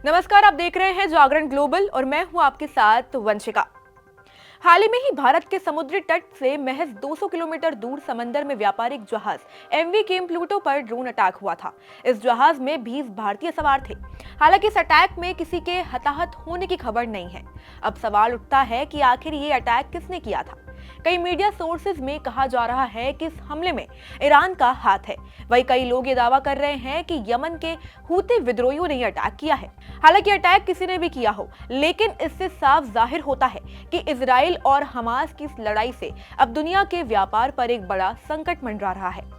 नमस्कार, आप देख रहे हैं जागरण ग्लोबल और मैं हूं आपके साथ वंशिका। हाल ही में ही भारत के समुद्री तट से महज 200 किलोमीटर दूर समंदर में व्यापारिक जहाज एमवी केम प्लूटो पर ड्रोन अटैक हुआ था। इस जहाज में 20 भारतीय सवार थे। हालांकि इस अटैक में किसी के हताहत होने की खबर नहीं है। अब सवाल उठता है कि आखिर ये अटैक किसने किया था। कई मीडिया सोर्सेज में कहा जा रहा है कि इस हमले में ईरान का हाथ है। वहीं कई लोग ये दावा कर रहे हैं कि यमन के हूती विद्रोहियों ने अटैक किया है। हालांकि अटैक किसी ने भी किया हो, लेकिन इससे साफ जाहिर होता है कि इजराइल और हमास की इस लड़ाई से अब दुनिया के व्यापार पर एक बड़ा संकट मंडरा रहा है।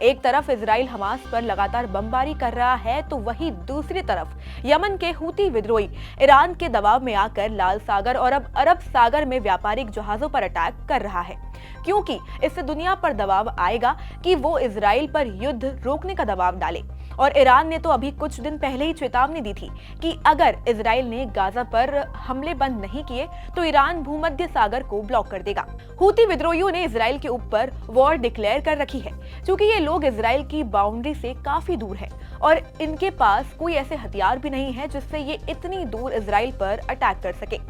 एक तरफ इजराइल हमास पर लगातार बमबारी कर रहा है, तो वहीं दूसरी तरफ यमन के हूती विद्रोही ईरान के दबाव में आकर लाल सागर और अब अरब सागर में व्यापारिक जहाजों पर अटैक कर रहा है, क्योंकि इससे दुनिया पर दबाव आएगा कि वो इजराइल पर युद्ध रोकने का दबाव डाले। और ईरान ने तो अभी कुछ दिन पहले ही चेतावनी दी थी कि अगर इजराइल ने गाजा पर हमले बंद नहीं किए तो ईरान भूमध्य सागर को ब्लॉक कर देगा। हूती विद्रोहियों ने इजराइल के ऊपर वॉर डिक्लेयर कर रखी है, क्योंकि ये लोग इजराइल की बाउंड्री से काफी दूर है और इनके पास कोई ऐसे हथियार भी नहीं है जिससे ये इतनी दूर इजराइल पर अटैक कर सके।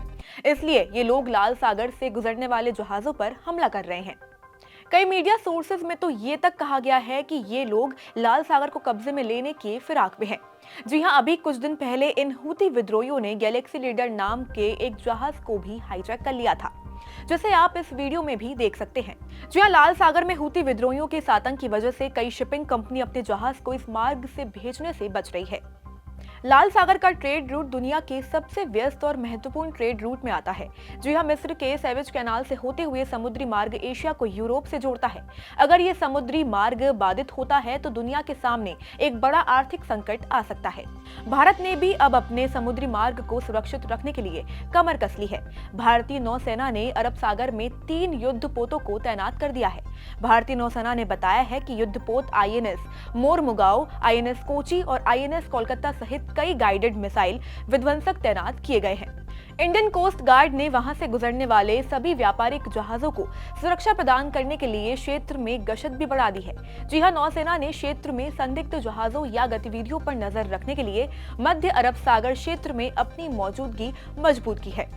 इसलिए ये लोग लाल सागर से गुजरने वाले जहाजों पर हमला कर रहे हैं। कई मीडिया सोर्सेज में तो ये तक कहा गया है कि ये लोग लाल सागर को कब्जे में लेने के फिराक में हैं। जी हां, अभी कुछ दिन पहले इन हूती विद्रोहियों ने गैलेक्सी लीडर नाम के एक जहाज को भी हाईजैक कर लिया था, जिसे आप इस वीडियो में भी देख सकते हैं। जी हां, लाल सागर में हूती विद्रोहियों के इस आतंक की वजह से कई शिपिंग कंपनी अपने जहाज को इस मार्ग से भेजने से बच रही है। लाल सागर का ट्रेड रूट दुनिया के सबसे व्यस्त और महत्वपूर्ण ट्रेड रूट में आता है। जी हां, मिस्र के सेवेज कैनाल से होते हुए समुद्री मार्ग एशिया को यूरोप से जोड़ता है। अगर ये समुद्री मार्ग बाधित होता है तो दुनिया के सामने एक बड़ा आर्थिक संकट आ सकता है। भारत ने भी अब अपने समुद्री मार्ग को सुरक्षित रखने के लिए कमर कस ली है। भारतीय नौसेना ने अरब सागर में 3 युद्धपोतों को तैनात कर दिया है। भारतीय नौसेना ने बताया है कि युद्धपोत आईएनएस मोरमुगाओ, आईएनएस कोची और आईएनएस कोलकाता सहित कई गाइडेड मिसाइल विध्वंसक तैनात किए गए हैं। इंडियन कोस्ट गार्ड ने वहां से गुजरने वाले सभी व्यापारिक जहाजों को सुरक्षा प्रदान करने के लिए क्षेत्र में गश्त भी बढ़ा दी है। जी हां, नौसेना ने क्षेत्र में संदिग्ध जहाजों या गतिविधियों पर नजर रखने के लिए मध्य अरब सागर क्षेत्र में अपनी मौजूदगी मजबूत की है।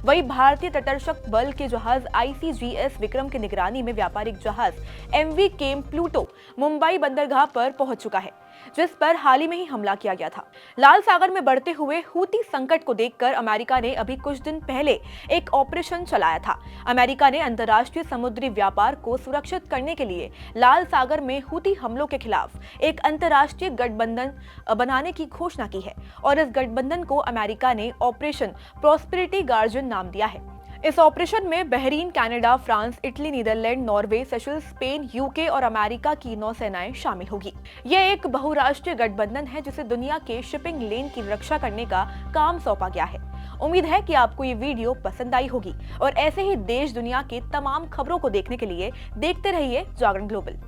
वहीं भारतीय तटरक्षक बल के जहाज आईसीजीएस विक्रम की निगरानी में व्यापारिक जहाज एमवी केम प्लूटो मुंबई बंदरगाह पर पहुंच चुका है, जिस पर हाल ही में ही हमला किया गया था। लाल सागर में बढ़ते हुए हूती संकट को देखकर अमेरिका ने अभी कुछ दिन पहले एक ऑपरेशन चलाया था। अमेरिका ने अंतर्राष्ट्रीय समुद्री व्यापार को सुरक्षित करने के लिए लाल सागर में हूती हमलों के खिलाफ एक अंतर्राष्ट्रीय गठबंधन बनाने की घोषणा की है और इस गठबंधन को अमेरिका ने ऑपरेशन प्रॉस्पेरिटी गार्जियन नाम दिया है। इस ऑपरेशन में Bahrain, Canada, France, Italy, Netherland, Norway, Seychelles, Spain, UK और अमेरिका की नौसेनाएं शामिल होगी। यह एक बहुराष्ट्रीय गठबंधन है जिसे दुनिया के शिपिंग लेन की रक्षा करने का काम सौंपा गया है। उम्मीद है कि आपको ये वीडियो पसंद आई होगी और ऐसे ही देश दुनिया के तमाम खबरों को देखने के लिए देखते रहिए जागरण ग्लोबल।